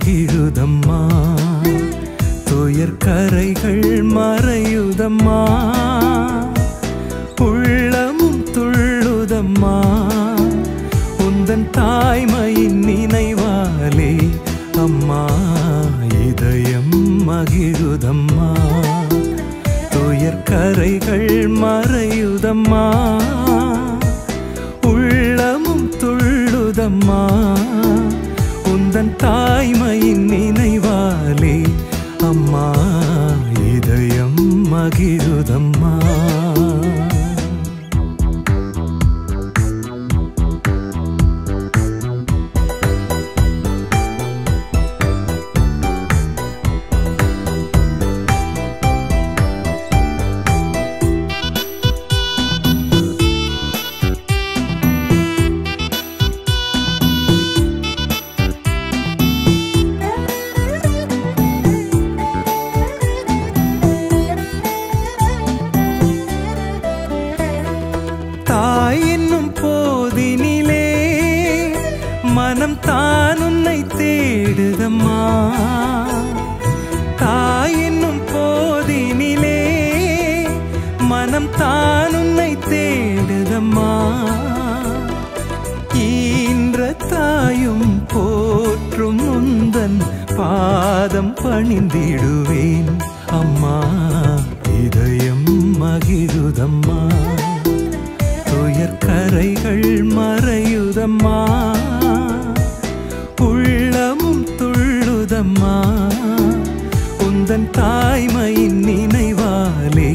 மகிழுதம்மா துயர் கரைகள் மறையுதம்மா உள்ளமும் துள்ளுதம்மா உந்தன் தாய்மையின் நினைவாலே அம்மா இதயம் மகிழுதம்மா துயர் கரைகள் மறையுதம்மா உள்ளமும் துள்ளுதம்மா உந்தன் தாய்மையின் நினைவாலே அம்மா இதயம் மகிழுதம்மா மனம் தான் உன்னை தேடுதம்மா தாய் என்னும் போதினிலே மனம் தான் உன்னை தேடுதம்மா ஈன்ற தாயும் போற்றும் முந்தன் பாதம் பணிந்திடுவேன் அம்மா இதயம் மகிழுதம்மா துயர் கரைகள் மறையுதம்மா உள்ளமும் துள்ளுதம்மா உந்தன் தாய்மையின் நினைவாலே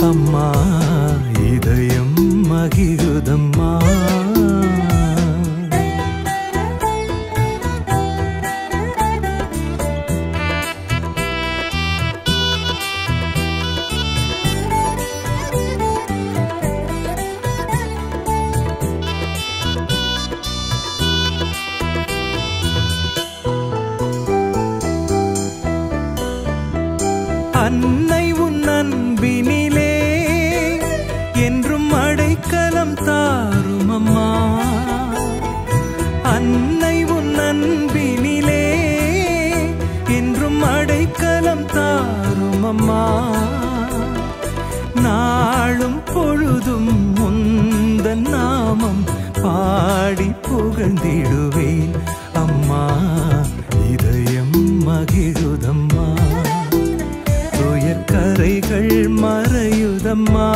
அம்மா இதயம் மகிழுதம்மா அன்னை உன் அன்பினிலே என்றும் அடைக்கலம் தாரும் அம்மா அன்னை உன் அன்பினிலே என்றும் அடைக்கலம் தாரும் அம்மா நாளும் பொழுதும் உந்தன் நாமம் பாடி புகழ்ந்திடுவேன் அம்மா இதயம் மகிழுதம்மா துயர் கரைகள் மறையுதம்மா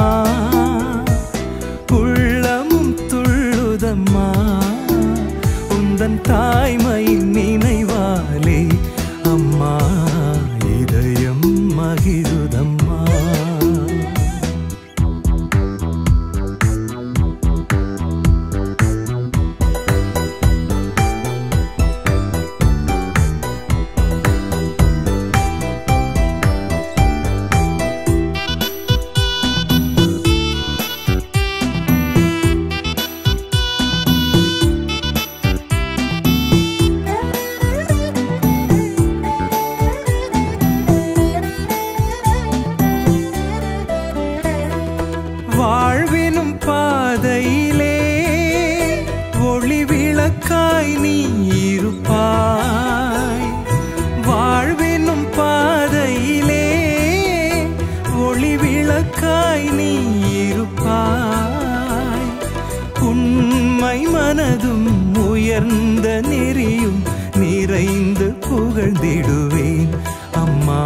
உள்ளமும் துள்ளுதம்மா உந்தன் தாய்மையின் நினைவாலே அம்மா இதயம் மகிழுதம்மா வாழ்வினும் பாதையிலே ஒளி விளக்காய் நீ இருப்பாய் வாழ்வினும் பாதையிலே ஒளி விளக்காய் நீ இருப்பாய் உண்மை மனதும் உயர்ந்த நெறியும் நிறைந்து புகழ்ந்திடுவேன் அம்மா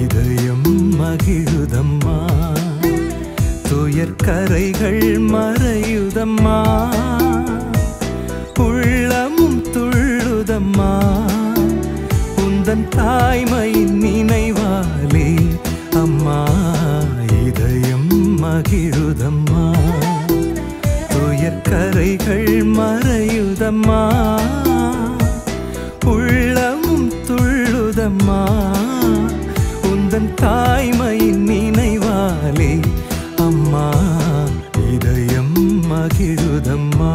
இதயம் மகிழுதம்மா துயர் கரைகள் மறையுதம்மா உள்ளமும் துள்ளுதம்மா உந்தன் தாய்மையின் நினைவாலே அம்மா இதயம் மகிழுதம்மா துயர் கரைகள் மறையுதம்மா உள்ளமும் துள்ளுதம்மா உந்தன் தாய்மையின் நினைவாலே அம்மா இதயம் மகிழுதம்மா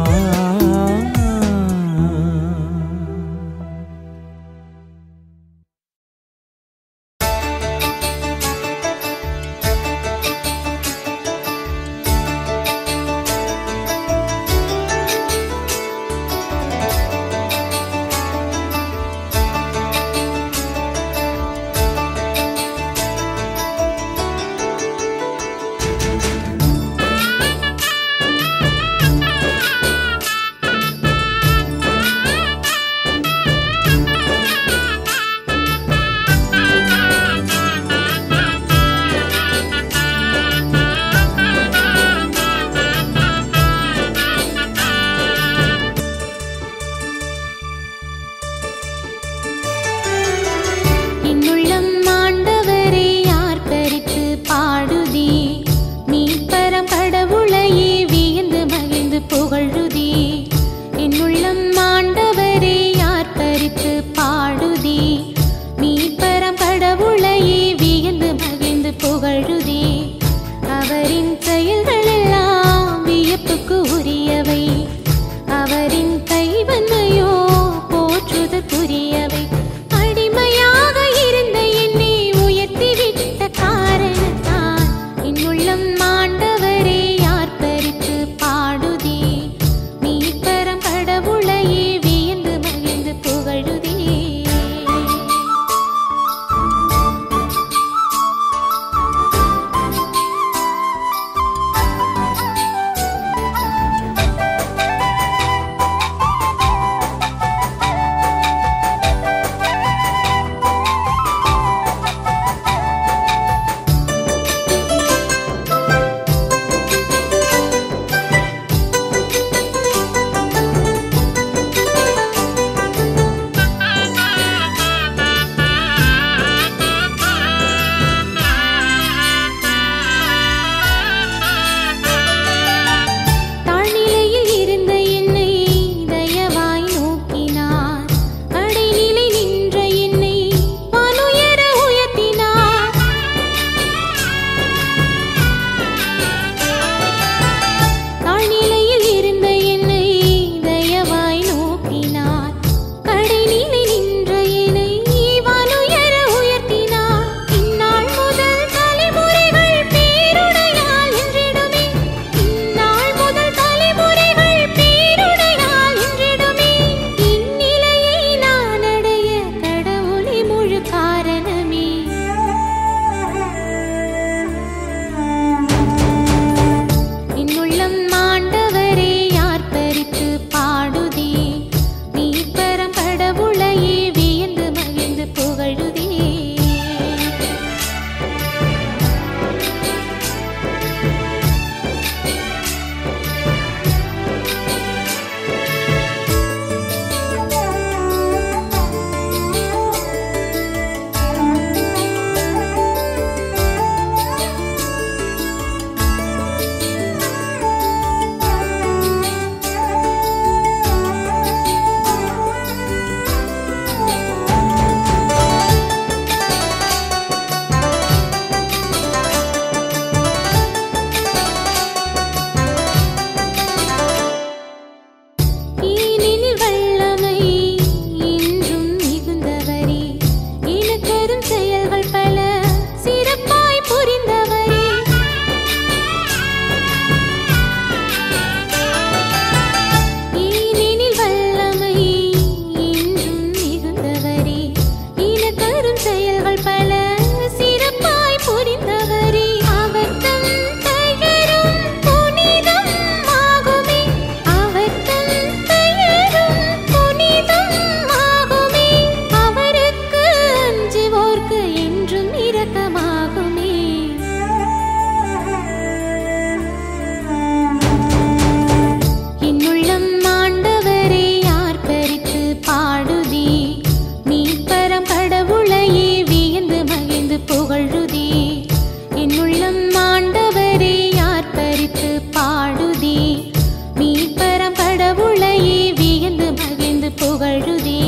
புகழுதே.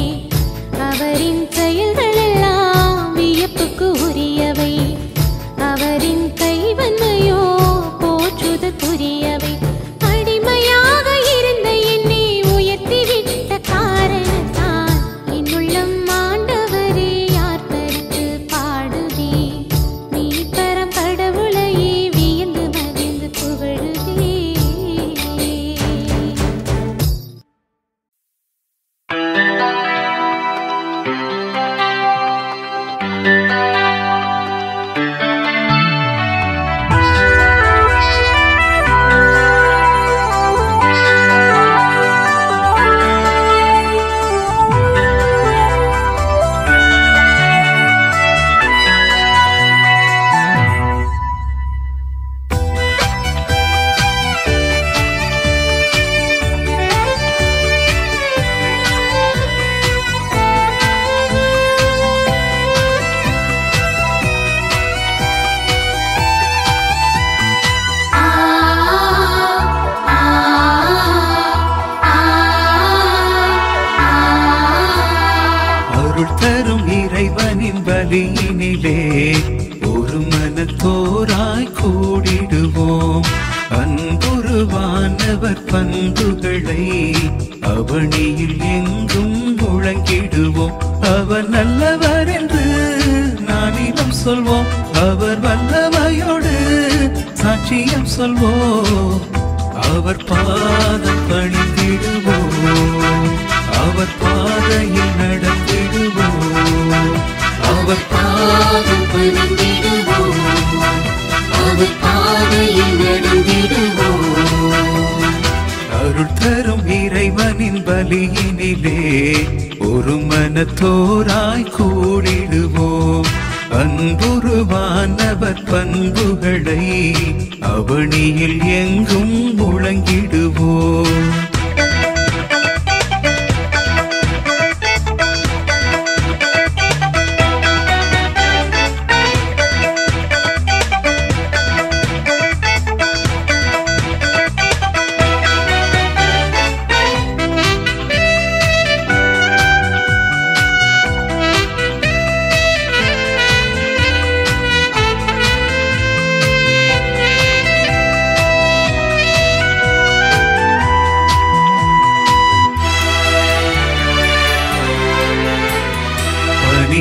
அவரின் செயல்கள் எல்லாம் வியப்புக்கு உரியவை. அவரின் கைவன்மையோ போற்றுதற்குரியவை. அடிமையாக இருந்த என்னை உயர்த்திவிட்ட காரணத்தால் என் உள்ளம் ஆண்டவரே யார்த்தரித்து பாடுதே. மீட்பரம் கடவுளையே வியந்து மகிழ்ந்து புகழுதே. பலியினிலே ஒரு மனத்தோராய் கூடிடுவோம். அன்புருவானவர் பண்புகளை அவனியில் எங்கும் முழங்கிடுவோம். அவர் நல்லவர் என்று நானிடம் சொல்வோம். அவர் வல்லமையோடு சாட்சியம் சொல்வோம். அவர் பாதம் பணிந்திடுவோம். அவர் பாதையில் நடந்திடுவோம். அவர் பாதம் பணிந்திடுவோம். அவர் பாதையில் நடந்திடுவோம். அருள் தரும் இறைவனின் பலியினிலே ஒரு மனத்தோராய் கூடிடுவோம். அன்புருவானவர் பண்புகளை அவனியில் எங்கும் முழங்கிடுவோம்.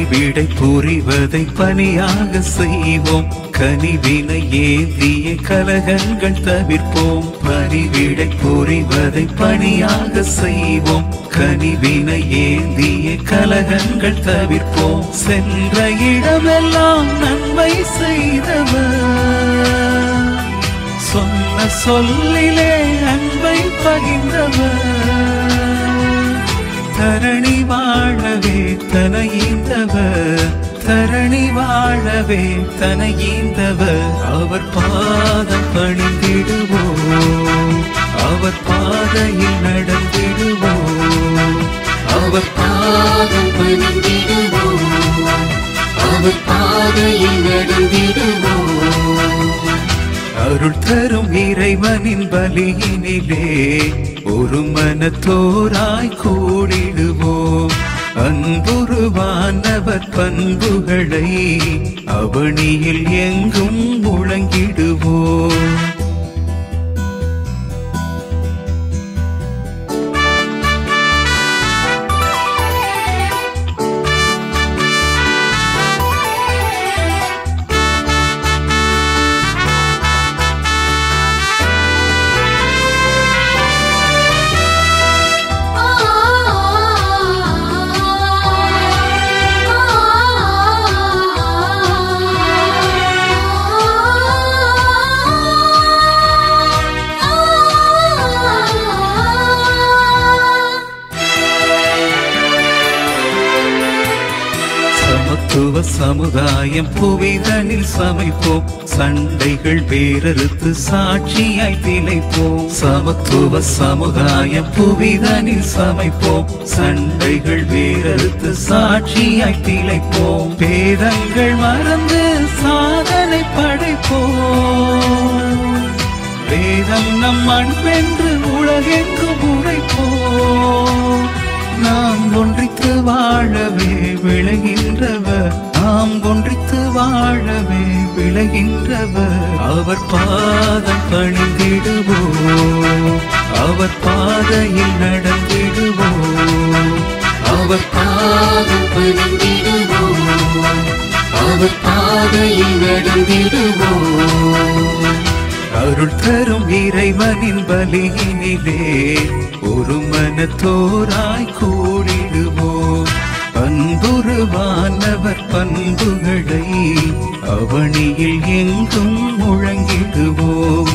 விடை புரிவதை பணியாக செய்வோம். கனிவினை ஏந்திய கலகங்கள் தவிர்ப்போம். பணிவிடை புரிவதை பணியாக செய்வோம். கனிவினை ஏந்திய கலகங்கள் தவிர்ப்போம். சென்ற இடமெல்லாம் நன்மை செய்தவர், சொன்ன சொல்லிலே அன்பை பகிர்ந்தவர். தரணி வாழவே தனையீந்தவர், தரணி வாழவே தனையீந்தவர். அவர் பாதம் பணிந்திடுவோம். அவர் பாதையில் நடந்திடுவோம். அவர் பாதம் பணிந்திடுவோம். அவர் பாதையில் நடந்திடுவோம். அருள் தரும் இறைவனின் பலியினிலே ஒரு மனத்தோராய் கூடிடுவோம். அன்புருவானவர் பண்புகளை அவனியில் எங்கும் முழங்கிடுவோம். சமுதாயம் புவிதனில் சமைப்போம். சண்டைகள் வேறறுத்து சாட்சியாய் திளைப்போம். சமத்துவ சமுதாயம் புவிதனில் சமைப்போம். சண்டைகள் வேறறுத்து சாட்சியாய் திளைப்போம். பேதங்கள் மறந்து சாதனை படைப்போம். வேதம் நம் அன்பென்று உலகெங்கும் உரைப்போம். நாம் ஒன்றித்து வாழவே விளைகின்றவர், நாம் ஒன்றித்து வாழவே விளைகின்றவர். அவர் பாதம் பணிந்திடுவோம், அவர் பாதையில் நடந்திடுவோம், அவர் பாதம் பணிந்திடுவோம், அவர் பாதையில் நடந்திடுவோம். அருள் தரும் இறைவனின் பலியினிலே ஒரு மனத்தோராய் கூடிடுவோம். பண்புருவானவர் பண்புகளை அவனியில் எங்கும் முழங்கிடுவோம்.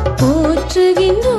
போற்றுகின்ற